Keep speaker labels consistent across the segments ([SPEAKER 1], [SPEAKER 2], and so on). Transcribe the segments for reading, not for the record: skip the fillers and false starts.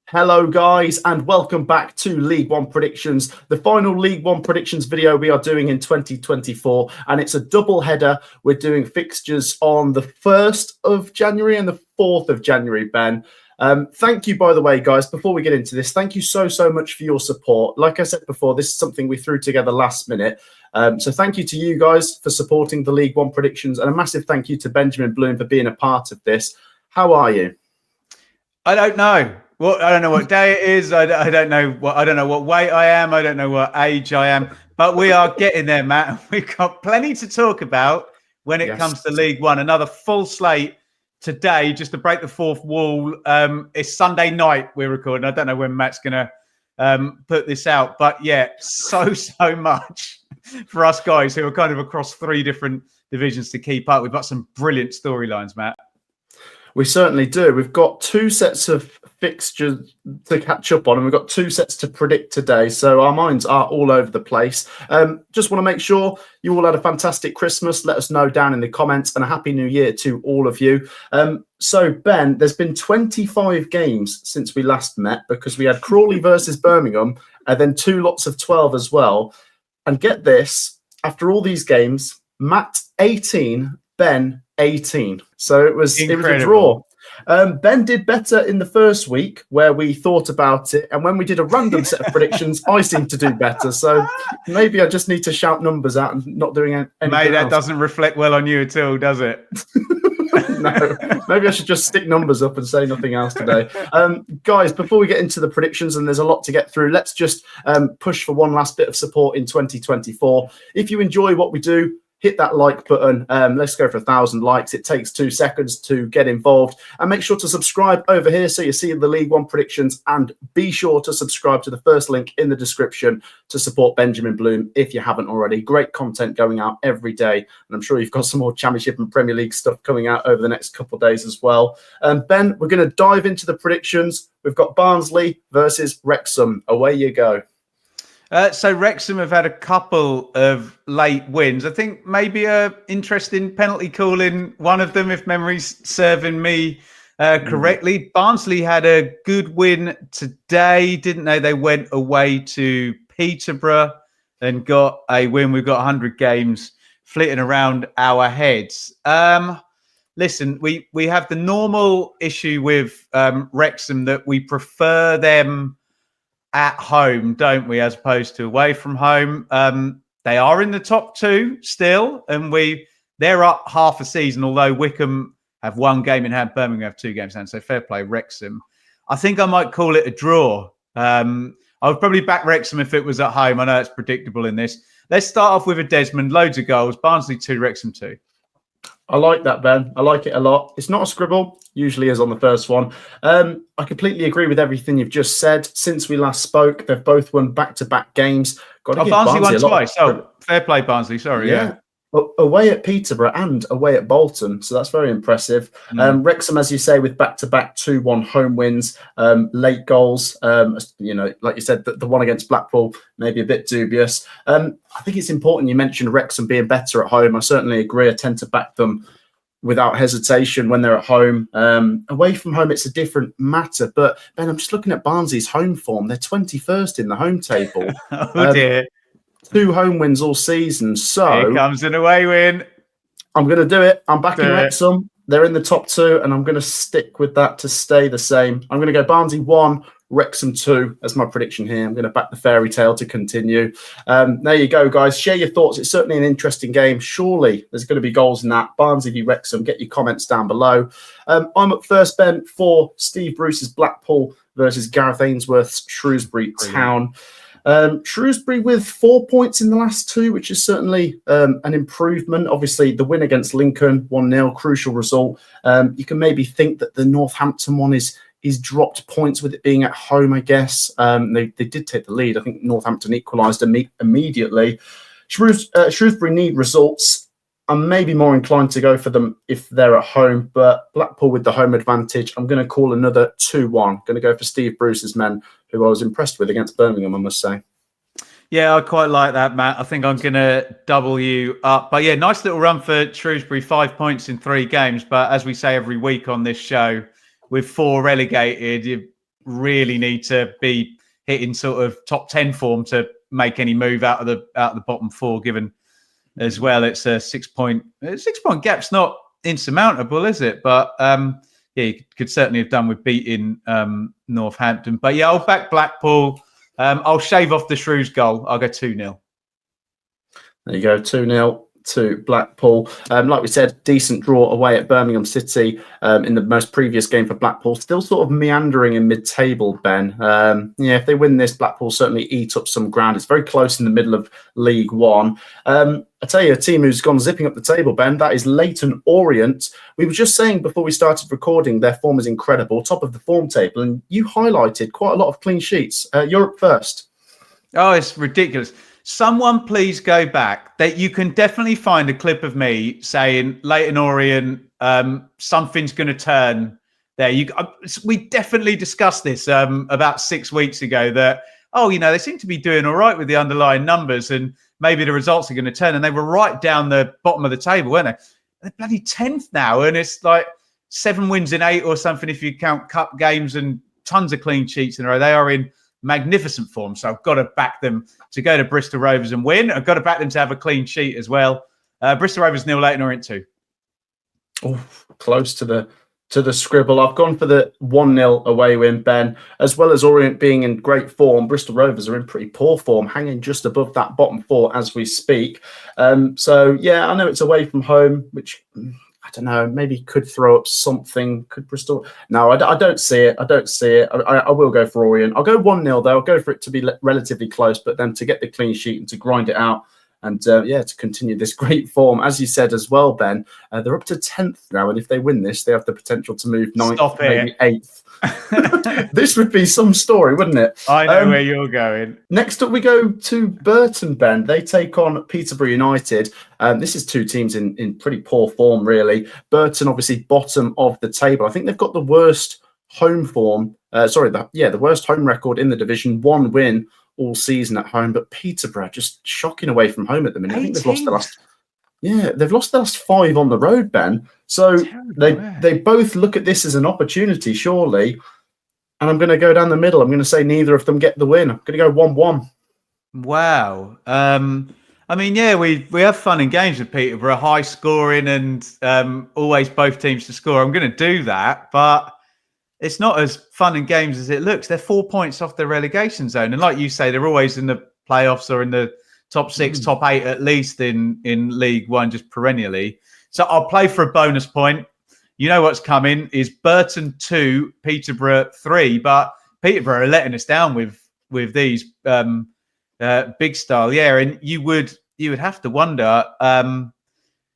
[SPEAKER 1] Hello guys and welcome back to League One Predictions, the final League One Predictions video we are doing in 2024, and it's a double header. We're doing fixtures on the 1st of January and the 4th of January, Ben. Thank you, by the way, guys, before we get into this, thank you so much for your support. Like I said before, this is something we threw together last minute. So thank you to you guys for supporting the League One Predictions, and a massive thank you to Benjamin Bloom for being a part of this. How are you?
[SPEAKER 2] I don't know. Well, I don't know what day it is. I don't know what weight I am. I don't know what age I am. But we are getting there, Matt. We've got plenty to talk about when it comes to League One. Another full slate today, just to break the fourth wall. It's Sunday night we're recording. I don't know when Matt's going to put this out. But yeah, so much for us guys who are kind of across three different divisions to keep up. We've got some brilliant storylines, Matt.
[SPEAKER 1] We certainly do. We've got two sets of fixtures to catch up on, and we've got two sets to predict today. So our minds are all over the place. Just want to make sure you all had a fantastic Christmas. Let us know down in the comments, and a happy new year to all of you. So Ben, there's been 25 games since we last met, because we had Crawley versus Birmingham, and then two lots of 12 as well. And get this, after all these games, Matt 18, Ben 18. So it was a draw. Ben did better in the first week where we thought about it, and when we did a random set of predictions, I seemed to do better. So maybe I just need to shout numbers out and not doing anything.
[SPEAKER 2] Mate, that doesn't reflect well on you at all, does it?
[SPEAKER 1] No, maybe I should just stick numbers up and say nothing else today. Guys, before we get into the predictions, and there's a lot to get through, let's just push for one last bit of support in 2024. If you enjoy what we do, hit that like button. Let's go for 1,000 likes. It takes 2 seconds to get involved. And make sure to subscribe over here so you see the League One predictions. And be sure to subscribe to the first link in the description to support Benjamin Bloom if you haven't already. Great content going out every day. And I'm sure you've got some more Championship and Premier League stuff coming out over the next couple of days as well. Ben, we're going to dive into the predictions. We've got Barnsley versus Wrexham. Away you go.
[SPEAKER 2] So Wrexham have had a couple of late wins. I think maybe a interesting penalty call in one of them, if memory's serving me correctly. Barnsley had a good win today, didn't they? They went away to Peterborough and got a win. We've got 100 games flitting around our heads. Listen, we have the normal issue with Wrexham that we prefer them at home, don't we, as opposed to away from home. They are in the top two still, and they're up half a season, although Wycombe have one game in hand, Birmingham have 2 games in hand, so fair play, Wrexham. I think I might call it a draw. I would probably back Wrexham if it was at home. I know it's predictable in this. Let's start off with a Desmond, loads of goals, Barnsley 2, Wrexham 2.
[SPEAKER 1] I like that, Ben. I like it a lot. It's not a scribble, usually is on the first one. I completely agree with everything you've just said. Since we last spoke, they've both won back-to-back games.
[SPEAKER 2] Barnsley won twice. Oh, fair play, Barnsley. Sorry, yeah.
[SPEAKER 1] Away at Peterborough and away at Bolton, so that's very impressive. Wrexham, as you say, with back-to-back 2-1 home wins, late goals. Like you said, the one against Blackpool maybe a bit dubious. I think it's important you mentioned Wrexham being better at home. I certainly agree. I tend to back them without hesitation when they're at home. Away from home, it's a different matter. But Ben, I'm just looking at Barnsley's home form. They're 21st in the home table.
[SPEAKER 2] Oh dear.
[SPEAKER 1] 2 home wins all season. So
[SPEAKER 2] here comes an away win.
[SPEAKER 1] I'm going to do it. I'm backing Wrexham. They're in the top 2, and I'm going to stick with that to stay the same. I'm going to go Barnsley 1, Wrexham 2 as my prediction here. I'm going to back the fairy tale to continue. There you go, guys. Share your thoughts. It's certainly an interesting game. Surely there's going to be goals in that. Barnsley v Wrexham. Get your comments down below. I'm up first, Ben, for Steve Bruce's Blackpool versus Gareth Ainsworth's Shrewsbury Town. Shrewsbury with 4 points in the last 2, which is certainly an improvement. Obviously, the win against Lincoln, 1-0, crucial result. You can maybe think that the Northampton one is dropped points with it being at home, I guess. They did take the lead. I think Northampton equalised immediately. Shrewsbury need results. I'm maybe more inclined to go for them if they're at home, but Blackpool with the home advantage, I'm going to call another 2-1. Going to go for Steve Bruce's men, who I was impressed with against Birmingham, I must say.
[SPEAKER 2] Yeah, I quite like that, Matt. I think I'm going to double you up. But yeah, nice little run for Shrewsbury, 5 points in 3 games. But as we say every week on this show, with 4 relegated, really need to be hitting sort of top 10 form to make any move out of the bottom four, given as well it's a 6 point gap's not insurmountable, is it? But you could certainly have done with beating Northampton. But yeah, I'll back Blackpool. I'll shave off the Shrews goal. I'll go 2-0.
[SPEAKER 1] There you go, 2-0 to Blackpool. Like we said, decent draw away at Birmingham City in the most previous game for Blackpool. Still sort of meandering in mid-table, Ben. If they win this, Blackpool certainly eat up some ground. It's very close in the middle of League One. I tell you, a team who's gone zipping up the table, Ben, that is Leyton Orient. We were just saying before we started recording, their form is incredible, top of the form table, and you highlighted quite a lot of clean sheets. You're up first.
[SPEAKER 2] Oh, it's ridiculous. Someone please go back. That you can definitely find a clip of me saying Leyton Orient, something's going to turn there. We definitely discussed this about 6 weeks ago that, they seem to be doing all right with the underlying numbers and maybe the results are going to turn. And they were right down the bottom of the table, weren't they? They're bloody 10th now. And it's like 7 wins in 8 or something if you count cup games and tons of clean sheets in a row. They are in magnificent form. So I've got to back them to go to Bristol Rovers and win. I've got to back them to have a clean sheet as well. Bristol Rovers 0, Leyton Orient 2.
[SPEAKER 1] Oh, close to the scribble. I've gone for the 1-0 away win, Ben. As well as Orient being in great form, Bristol Rovers are in pretty poor form, hanging just above that bottom 4 as we speak. I know it's away from home, which I don't know, maybe could throw up something. Could Bristol? No, I don't see it. I will go for Orient. I'll go 1-0 though. I'll go for it to be relatively close, but then to get the clean sheet and to grind it out and to continue this great form. As you said as well, Ben, they're up to 10th now, and if they win this, they have the potential to move 9th, maybe 8th. This would be some story, wouldn't it?
[SPEAKER 2] I know where you're going.
[SPEAKER 1] Next up, we go to Burton, Ben. They take on Peterborough United. This is 2 teams in pretty poor form, really. Burton, obviously, bottom of the table. I think they've got the worst home form. The worst home record in the division. 1 win all season at home. But Peterborough just shocking away from home at the minute.
[SPEAKER 2] 18.
[SPEAKER 1] I think they've lost the last 5 on the road, Ben. So they both look at this as an opportunity, surely. And I'm going to go down the middle. I'm going to say neither of them get the win. I'm going to go 1-1.
[SPEAKER 2] Wow. We have fun and games with Peterborough, high scoring and always both teams to score. I'm going to do that, but it's not as fun and games as it looks. They're 4 points off the relegation zone. And like you say, they're always in the playoffs or in the top 6, top 8 at least in League One, just perennially. So I'll play for a bonus point. You know what's coming is Burton 2, Peterborough 3. But Peterborough are letting us down with these big style. Yeah, and you would have to wonder. I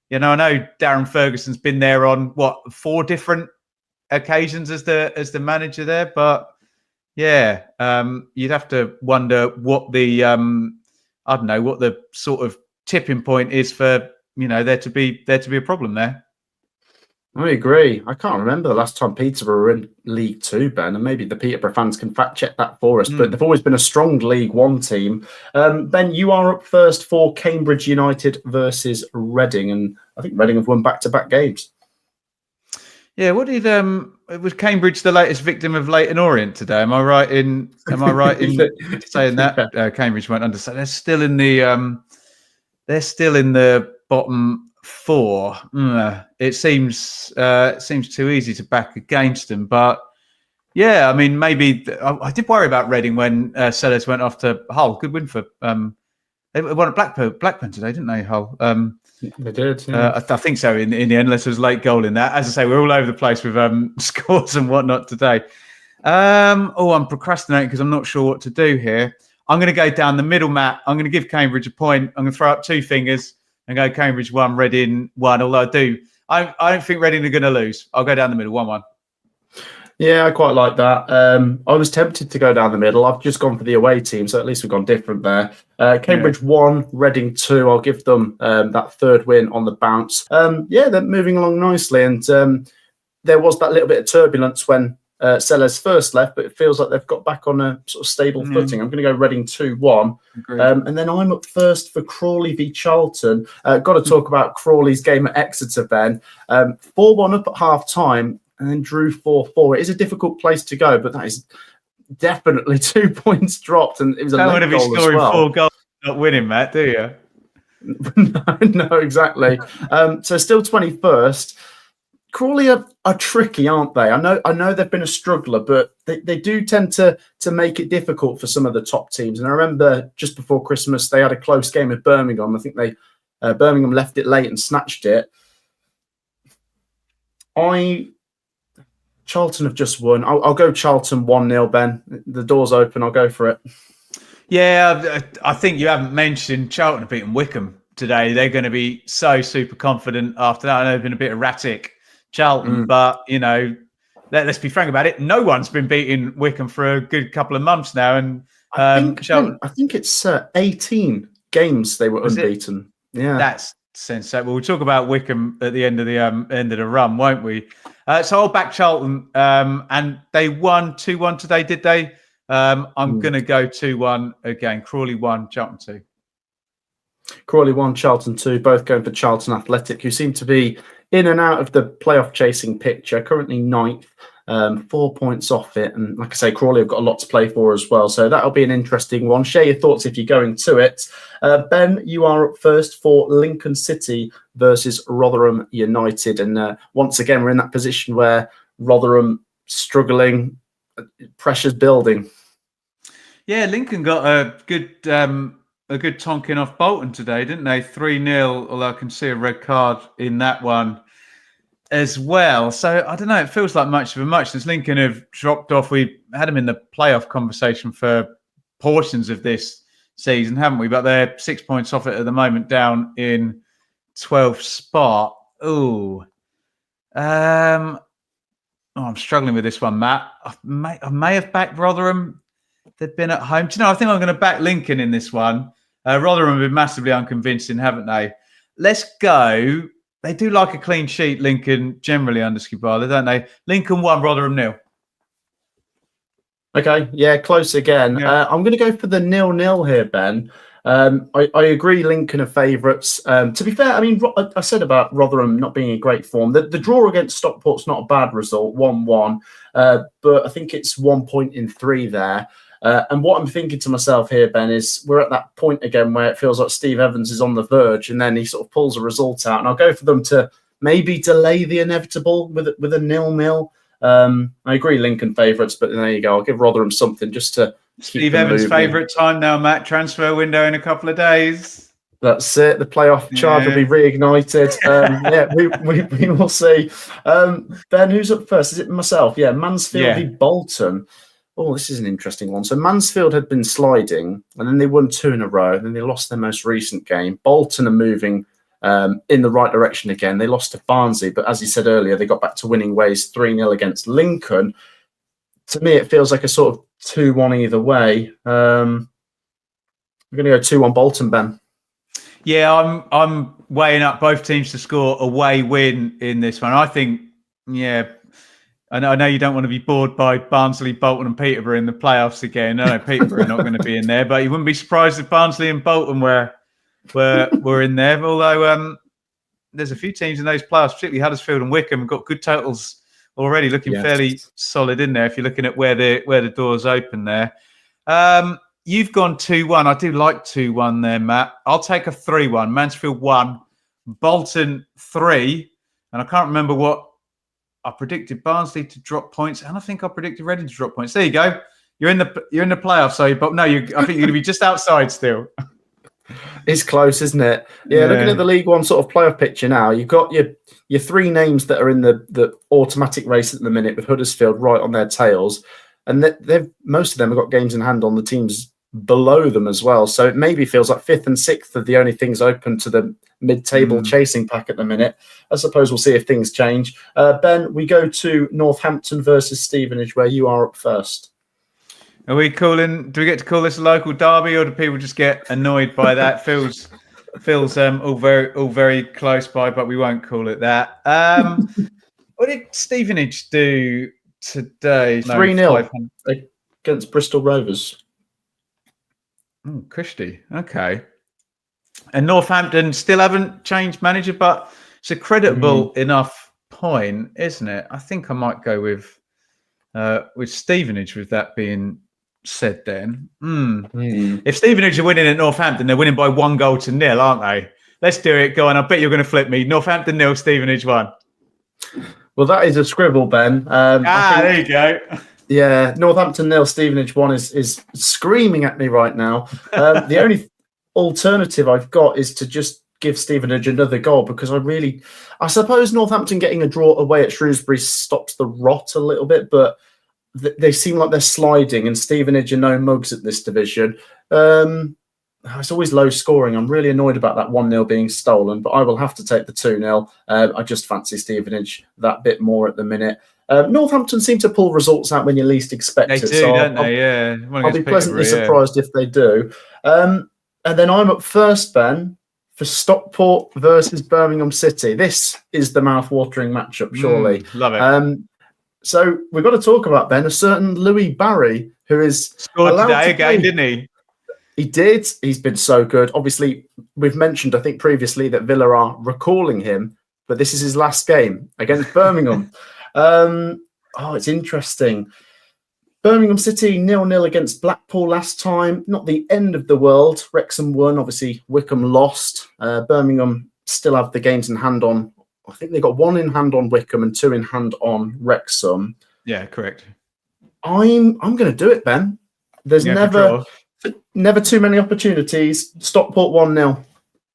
[SPEAKER 2] know Darren Ferguson's been there on 4 different occasions as the manager there, but yeah, you'd have to wonder what the what the sort of tipping point is for there to be a problem there.
[SPEAKER 1] I agree. I can't remember the last time Peterborough were in League Two, Ben, and maybe the Peterborough fans can fact check that for us. But they've always been a strong League One team. Ben, you are up first for Cambridge United versus Reading, and I think Reading have won back-to-back games.
[SPEAKER 2] Yeah, what did was Cambridge the latest victim of Leyton Orient today? Am I right in saying that? Cambridge went under, so they're still in the bottom 4. It seems too easy to back against them, but yeah, I mean, maybe I did worry about Reading when Sellers went off to Hull. Good win for they won at Blackburn today, didn't they? Hull.
[SPEAKER 1] They did. Yeah.
[SPEAKER 2] I think so. In the end, unless there was a late goal in that. As I say, we're all over the place with scores and whatnot today. I'm procrastinating because I'm not sure what to do here. I'm going to go down the middle, Matt. I'm going to give Cambridge a point. I'm going to throw up 2 fingers and go Cambridge 1, Reading 1. Although I don't think Reading are going to lose. I'll go down the middle, 1-1.
[SPEAKER 1] Yeah, I quite like that. I was tempted to go down the middle. I've just gone for the away team, so at least we've gone different there. Cambridge 1, Reading 2. I'll give them that 3rd win on the bounce. They're moving along nicely. And there was that little bit of turbulence when Sellers first left, but it feels like they've got back on a sort of stable footing. I'm going to go Reading 2-1. And then I'm up first for Crawley v Charlton. Got to talk about Crawley's game at Exeter, Ben. 4-1 up at half-time. And then drew 4-4. It is a difficult place to go, but that is definitely 2 points dropped, and it was a
[SPEAKER 2] don't
[SPEAKER 1] late
[SPEAKER 2] want to be
[SPEAKER 1] goal as
[SPEAKER 2] scoring
[SPEAKER 1] well.
[SPEAKER 2] 4 goals not winning, Matt, do you?
[SPEAKER 1] No, exactly. So still 21st. Crawley are tricky, aren't they? I know they've been a struggler, but they do tend to make it difficult for some of the top teams. And I remember just before Christmas, they had a close game with Birmingham. I think Birmingham left it late and snatched it. Charlton have just won. I'll go Charlton 1-0, Ben. The door's open. I'll go for it.
[SPEAKER 2] Yeah, I think you haven't mentioned Charlton have beaten Wycombe today. They're going to be so super confident after that. I know they've been a bit erratic, Charlton, but, you know, let's be frank about it. No one's been beating Wycombe for a good couple of months now. And
[SPEAKER 1] I think it's 18 games they were unbeaten. Yeah,
[SPEAKER 2] that's sensational. We'll talk about Wycombe at the end of the run, won't we? So I'll back Charlton, and they won 2-1 today, did they? I'm going to go 2-1 again. Crawley 1, Charlton 2.
[SPEAKER 1] Crawley 1, Charlton 2, both going for Charlton Athletic, who seem to be in and out of the playoff chasing picture, currently 9th, 4 points off it. And like I say, Crawley have got a lot to play for as well. So that'll be an interesting one. Share your thoughts if you're going to it. Ben, you are up first for Lincoln City versus Rotherham United. And once again, we're in that position where Rotherham struggling, pressure's building.
[SPEAKER 2] Yeah, Lincoln got a good tonking off Bolton today, didn't they? 3-0, although I can see a red card in that one as well. So I don't know, it feels like much of a muchness. Lincoln have dropped off. We had them in the playoff conversation for portions of this season, haven't we? But they're 6 points off it at the moment, down in 12th spot. I'm struggling with this one, Matt. I may have backed Rotherham. They've been at home. Do you know, I think I'm going to back Lincoln in this one. Rotherham have been massively unconvincing, haven't they? Let's go. They do like a clean sheet, Lincoln, generally under Skibala, don't they? Lincoln 1, Rotherham 0.
[SPEAKER 1] Okay, yeah, close again. Yeah. I'm going to go for the 0-0 here, Ben. I agree Lincoln are favourites. To be fair, I mean, I said about Rotherham not being in great form. The draw against Stockport's not a bad result, 1-1. But I think it's 1 point in 3 there. And what I'm thinking to myself here, Ben, is we're at that point again where it feels like Steve Evans is on the verge and then he sort of pulls a result out. And I'll go for them to maybe delay the inevitable with a 0-0. I agree Lincoln favourites, but there you go. I'll give Rotherham something just to
[SPEAKER 2] Steve Evans' favourite time now, Matt. Transfer window in a couple of days.
[SPEAKER 1] That's it. The playoff charge will be reignited. We will see. Ben, who's up first? Is it myself? Yeah, Mansfield v Bolton. Oh, this is an interesting one. So Mansfield had been sliding, and then they won 2 in a row, and then they lost their most recent game. Bolton are moving in the right direction again. They lost to Barnsley, but as you said earlier, they got back to winning ways 3-0 against Lincoln. To me, it feels like a sort of 2-1 either way. I'm going to go 2-1 Bolton, Ben.
[SPEAKER 2] Yeah, I'm weighing up both teams to score away win in this one. I think, I know you don't want to be bored by Barnsley, Bolton and Peterborough in the playoffs again. No, Peterborough are not going to be in there, but you wouldn't be surprised if Barnsley and Bolton were in there. Although there's a few teams in those playoffs, particularly Huddersfield and Wycombe, got good totals already, looking fairly solid in there if you're looking at where the doors open there. You've gone 2-1. I do like 2-1 there, Matt. I'll take a 3-1. Mansfield 1, Bolton 3, and I can't remember what I predicted. Barnsley to drop points, and I think I predicted Reading to drop points. There you go. You're in the playoffs, so but no, I think you're going to be just outside still.
[SPEAKER 1] It's close, isn't it? Yeah, looking at the League One sort of playoff picture now, you've got your 3 names that are in the automatic race at the minute, with Huddersfield right on their tails, and most of them have got games in hand on the teams below them as well. So it maybe feels like 5th and 6th are the only things open to the mid-table chasing pack at the minute. I suppose we'll see if things change. Ben, we go to Northampton versus Stevenage, where you are up first.
[SPEAKER 2] Are we calling? Do we get to call this a local derby, or do people just get annoyed by that? Feels all very close by, but we won't call it that. What did Stevenage do today?
[SPEAKER 1] 3-0 against Bristol Rovers.
[SPEAKER 2] Oh, Christie. Okay. And Northampton still haven't changed manager, but it's a creditable enough point, isn't it? I think I might go with with Stevenage, with that being said then. If Stevenage are winning at Northampton, they're winning by 1-0, aren't they? Let's do it. Go on. I bet you're going to flip me. Northampton 0, Stevenage 1.
[SPEAKER 1] Well, that is a scribble, Ben.
[SPEAKER 2] There you go.
[SPEAKER 1] Yeah, Northampton 0, Stevenage 1 is screaming at me right now. The only alternative I've got is to just give Stevenage another goal, because I suppose Northampton getting a draw away at Shrewsbury stops the rot a little bit, but they seem like they're sliding, and Stevenage are no mugs at this division. It's always low scoring. I'm really annoyed about that 1-0 being stolen, but I will have to take the 2-0. I just fancy Stevenage that bit more at the minute. Northampton seem to pull results out when you least expect it.
[SPEAKER 2] Don't they? Yeah.
[SPEAKER 1] I'll be pleasantly surprised if they do. And then I'm up first, Ben, for Stockport versus Birmingham City. This is the mouth-watering matchup, surely.
[SPEAKER 2] Love it.
[SPEAKER 1] So we've got to talk about, Ben, a certain Louis Barry, who is
[SPEAKER 2] scored today again, didn't he?
[SPEAKER 1] He did. He's been so good. Obviously, we've mentioned, I think, previously that Villa are recalling him, but this is his last game against Birmingham. It's interesting. Birmingham City 0-0 against Blackpool last time. Not the end of the world. Wrexham won. Obviously, Wycombe lost. Birmingham still have the games in hand on. I think they got 1 in hand on Wycombe and 2 in hand on Wrexham.
[SPEAKER 2] Yeah, correct.
[SPEAKER 1] I'm going to do it, Ben. There's never too many opportunities. Stockport 1-0.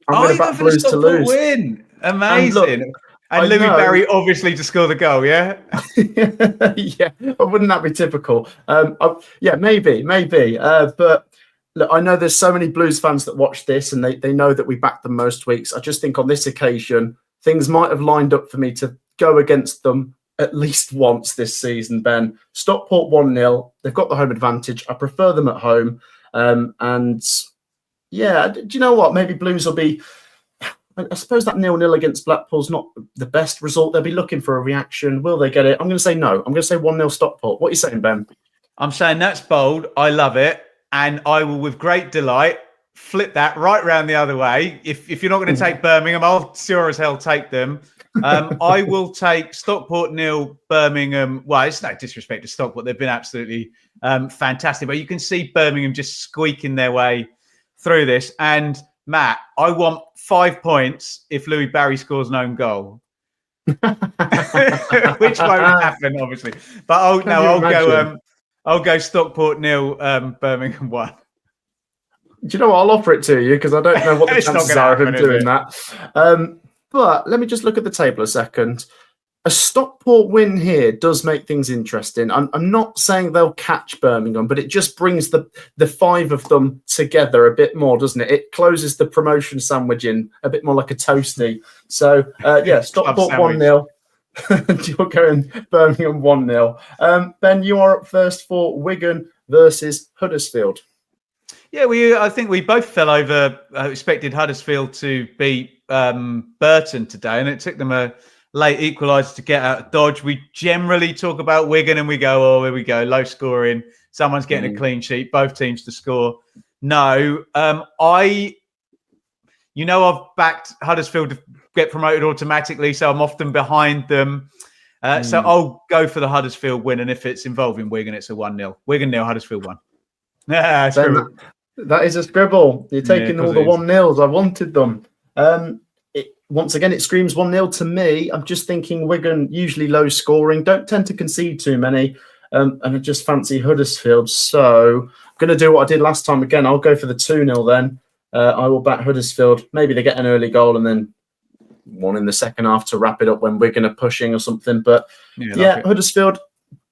[SPEAKER 1] I'm going to back Blues to lose.
[SPEAKER 2] Win. Amazing. And Louis Barry obviously to score the goal, yeah?
[SPEAKER 1] Yeah, but wouldn't that be typical? Maybe. But look, I know there's so many Blues fans that watch this and they know that we back them most weeks. I just think on this occasion, things might have lined up for me to go against them at least once this season, Ben. Stockport 1-0. They've got the home advantage. I prefer them at home. Do you know what? Maybe Blues will be... I suppose that 0-0 against Blackpool's not the best result. They'll be looking for a reaction. Will they get it? I'm going to say no. I'm going to say 1-0 Stockport. What are you saying, Ben?
[SPEAKER 2] I'm saying that's bold. I love it. And I will, with great delight, flip that right round the other way. If you're not going to take Birmingham, I'll sure as hell take them. I will take Stockport 0, Birmingham. Well, it's no disrespect to Stockport. They've been absolutely fantastic. But you can see Birmingham just squeaking their way through this. And Matt, I want 5 points if Louis Barry scores an own goal. Which won't happen, obviously. But I'll go Stockport 0, Birmingham 1.
[SPEAKER 1] Do you know what? I'll offer it to you because I don't know what the chances are of him doing that. But let me just look at the table a second. A Stockport win here does make things interesting. I'm not saying they'll catch Birmingham, but it just brings the 5 of them together a bit more, doesn't it? It closes the promotion sandwich in a bit more like a toasty. So, Stockport 1-0. You're going Birmingham 1-0. Ben, you are up first for Wigan versus Huddersfield.
[SPEAKER 2] Yeah, I think we both fell over, expected Huddersfield to beat Burton today, and it took them a late equaliser to get out of dodge. We generally talk about Wigan and we go, here we go, low scoring. Someone's getting a clean sheet, both teams to score. No, I've backed Huddersfield to get promoted automatically, so I'm often behind them. So I'll go for the Huddersfield win, and if it's involving Wigan, it's a 1-0. Wigan 0, Huddersfield 1.
[SPEAKER 1] That is a scribble. You're taking all the 1-0s. I wanted them. Once again, it screams 1-0 to me. I'm just thinking Wigan, usually low scoring, don't tend to concede too many. And I just fancy Huddersfield. So I'm going to do what I did last time again. I'll go for the 2-0 then. I will back Huddersfield. Maybe they get an early goal and then one in the second half to wrap it up when Wigan are pushing or something. But Huddersfield,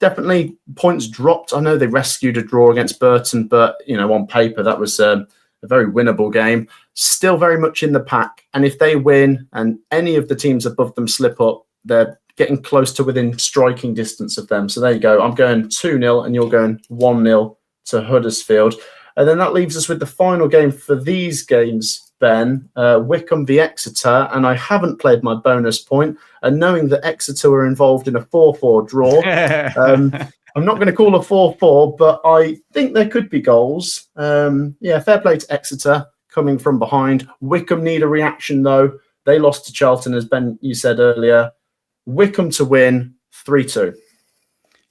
[SPEAKER 1] definitely points dropped. I know they rescued a draw against Burton, but, on paper, that was a very winnable game. Still very much in the pack. And if they win and any of the teams above them slip up, they're getting close to within striking distance of them. So there you go. I'm going 2-0 and you're going 1-0 to Huddersfield. And then that leaves us with the final game for these games, Ben, Wycombe v Exeter. And I haven't played my bonus point. And knowing that Exeter were involved in a 4-4 draw, I'm not going to call a 4-4, but I think there could be goals. Fair play to Exeter coming from behind. Wycombe need a reaction, though. They lost to Charlton, as Ben, you said earlier. Wycombe to win 3-2.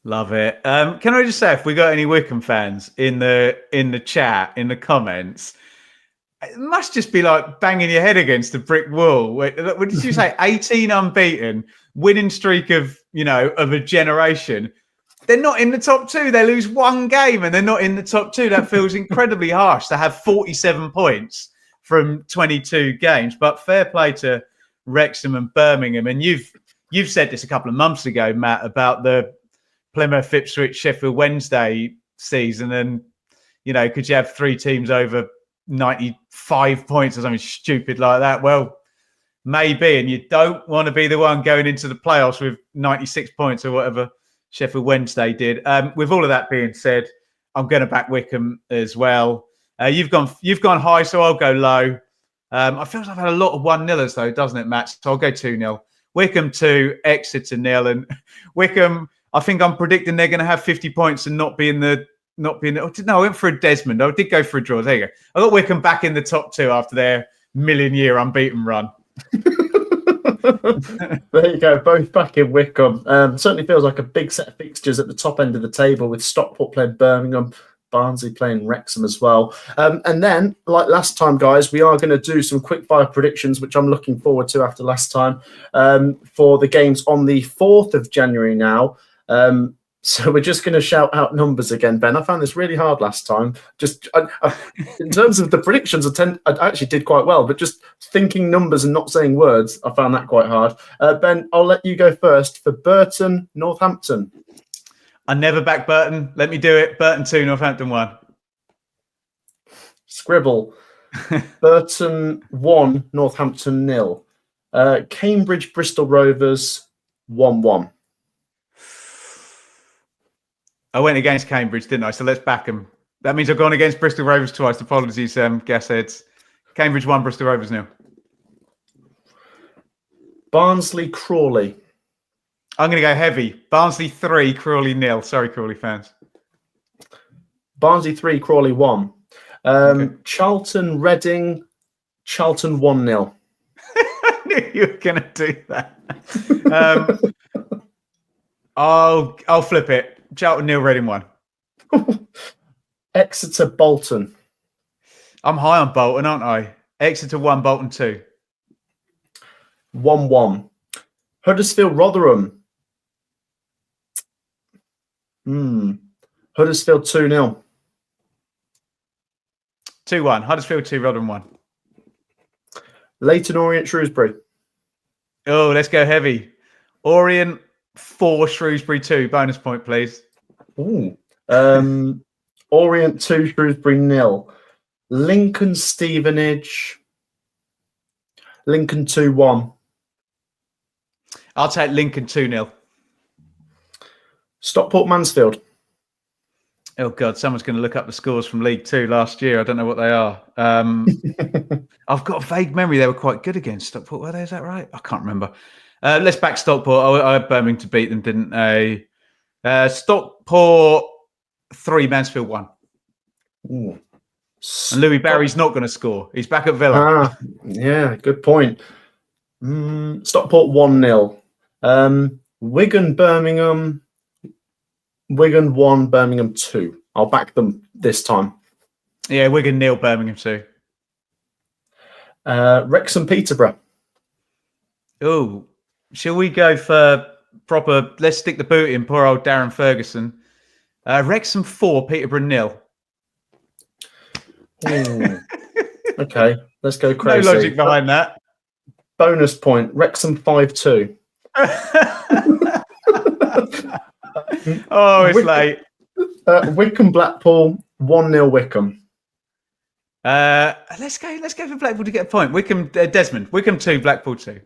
[SPEAKER 2] Love it. Can I just say, if we got any Wycombe fans in the chat, in the comments, it must just be like banging your head against a brick wall. What did you say? 18 unbeaten, winning streak of a generation. They're not in the top two. They lose one game and they're not in the top two. That feels incredibly harsh to have 47 points from 22 games. But fair play to Wrexham and Birmingham. And you've said this a couple of months ago, Matt, about the Plymouth, Ipswich, Sheffield Wednesday season. And, could you have three teams over 95 points or something stupid like that? Well, maybe. And you don't want to be the one going into the playoffs with 96 points or whatever Sheffield Wednesday did. With all of that being said, I'm going to back Wycombe as well. You've gone high, so I'll go low. I feel like I've had a lot of 1-0ers though, doesn't it, Matt? So I'll go 2-0. Wycombe 2, Exeter 0. And Wycombe, I think I'm predicting they're going to have 50 points and not be in the. No, I went for a Desmond. I did go for a draw. There you go. I got Wycombe back in the top two after their million-year unbeaten run.
[SPEAKER 1] There you go, both back in Wycombe. Certainly feels like a big set of fixtures at the top end of the table with Stockport playing Birmingham, Barnsley playing Wrexham as well. And then, like last time, guys, we are going to do some quickfire predictions, which I'm looking forward to after last time, for the games on the 4th of January now. So we're just going to shout out numbers again, Ben. I found this really hard last time. Just in terms of the predictions, I actually did quite well, but just thinking numbers and not saying words, I found that quite hard. Ben, I'll let you go first for Burton, Northampton.
[SPEAKER 2] I never back Burton. Let me do it. Burton 2, Northampton 1.
[SPEAKER 1] Scribble. Burton 1, Northampton 0. Cambridge, Bristol Rovers 1-1.
[SPEAKER 2] I went against Cambridge, didn't I? So let's back them. That means I've gone against Bristol Rovers twice. Apologies, guess heads. Cambridge 1, Bristol Rovers 0.
[SPEAKER 1] Barnsley, Crawley.
[SPEAKER 2] I'm going to go heavy. Barnsley 3, Crawley 0. Sorry, Crawley fans.
[SPEAKER 1] Barnsley 3, Crawley 1. Okay. Charlton, Reading, Charlton 1-0.
[SPEAKER 2] I knew you were going to do that. I'll flip it. Charlton 0, Reading 1.
[SPEAKER 1] Exeter, Bolton.
[SPEAKER 2] I'm high on Bolton, aren't I? Exeter 1, Bolton 2.
[SPEAKER 1] 1-1. Huddersfield, Rotherham. Huddersfield 2-0.
[SPEAKER 2] 2-1. Huddersfield 2, Rotherham 1.
[SPEAKER 1] Leyton, Orient, Shrewsbury.
[SPEAKER 2] Oh, let's go heavy. Orient 4, Shrewsbury 2. Bonus point, please.
[SPEAKER 1] Ooh. Orient 2, Shrewsbury 0. Lincoln, Stevenage. Lincoln 2-1.
[SPEAKER 2] I'll take Lincoln 2-0.
[SPEAKER 1] Stockport, Mansfield.
[SPEAKER 2] Oh, God, someone's going to look up the scores from League 2 last year. I don't know what they are. I've got a vague memory they were quite good against Stockport. Were they? Is that right? I can't remember. Let's back Stockport. I had Birmingham to beat them, didn't they? Stockport 3, Mansfield 1.
[SPEAKER 1] Ooh.
[SPEAKER 2] And Louis Barry's not going to score. He's back at Villa.
[SPEAKER 1] Yeah, good point. Stockport 1-0. Wigan, Birmingham. Wigan 1, Birmingham 2. I'll back them this time.
[SPEAKER 2] Yeah, Wigan 0, Birmingham 2.
[SPEAKER 1] Wrexham, Peterborough.
[SPEAKER 2] Oh, shall we go for proper? Let's stick the boot in. Poor old Darren Ferguson. Wrexham 4, Peterborough 0.
[SPEAKER 1] Okay, let's go crazy.
[SPEAKER 2] No logic behind that.
[SPEAKER 1] Bonus point. Wrexham 5-2.
[SPEAKER 2] Oh, it's late.
[SPEAKER 1] Wycombe, Blackpool 1-0 Wycombe.
[SPEAKER 2] Let's go for Blackpool to get a point. Wycombe, Desmond. Wycombe 2, Blackpool 2.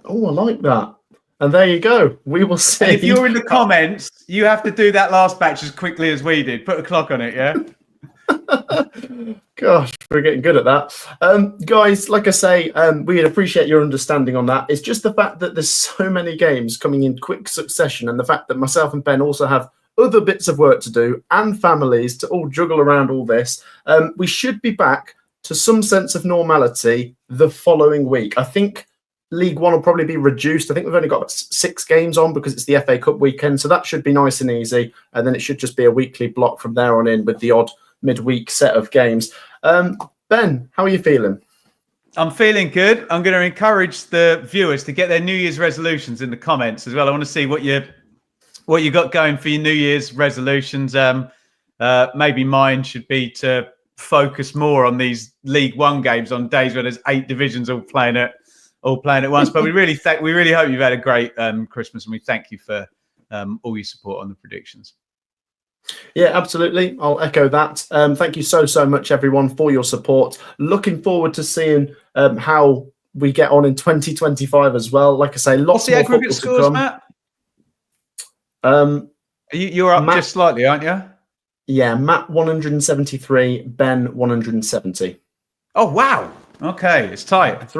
[SPEAKER 1] Oh, I like that. And there you go. We will see.
[SPEAKER 2] And if you're in the comments, you have to do that last batch as quickly as we did. Put a clock on it, yeah?
[SPEAKER 1] Gosh, we're getting good at that. Guys, like I say, we'd appreciate your understanding on that. It's just the fact that there's so many games coming in quick succession, and the fact that myself and Ben also have other bits of work to do and families to all juggle around all this. We should be back to some sense of normality the following week. I think League One will probably be reduced. I think we've only got 6 games on because it's the FA Cup weekend. So that should be nice and easy. And then it should just be a weekly block from there on in with the odd midweek set of games. Ben, how are you feeling?
[SPEAKER 2] I'm feeling good. I'm going to encourage the viewers to get their New Year's resolutions in the comments as well. I want to see what you got going for your New Year's resolutions. Maybe mine should be to focus more on these League One games on days where there's 8 divisions all playing at once. But we really hope you've had a great Christmas, and we thank you for all your support on the predictions.
[SPEAKER 1] Yeah, absolutely. I'll echo that. Thank you so much, everyone, for your support. Looking forward to seeing how we get on in 2025 as well. Like I say, lots more football to come.
[SPEAKER 2] Matt? You're up just slightly, aren't you?
[SPEAKER 1] Yeah, Matt 173, Ben 170.
[SPEAKER 2] Oh wow! Okay, it's tight.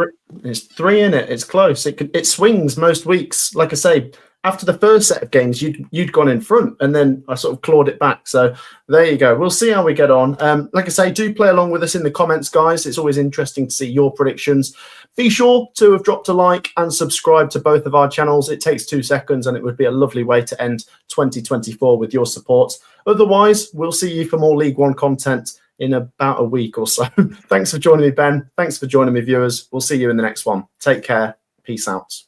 [SPEAKER 1] It's 3 in it. It's close. It swings most weeks. Like I say, after the first set of games, you'd gone in front, and then I sort of clawed it back. So there you go. We'll see how we get on. Like I say, do play along with us in the comments, guys. It's always interesting to see your predictions. Be sure to have dropped a like and subscribe to both of our channels. It takes 2 seconds, and it would be a lovely way to end 2024 with your support. Otherwise, we'll see you for more League One content in about a week or so. Thanks for joining me, Ben. Thanks for joining me, viewers. We'll see you in the next one. Take care. Peace out.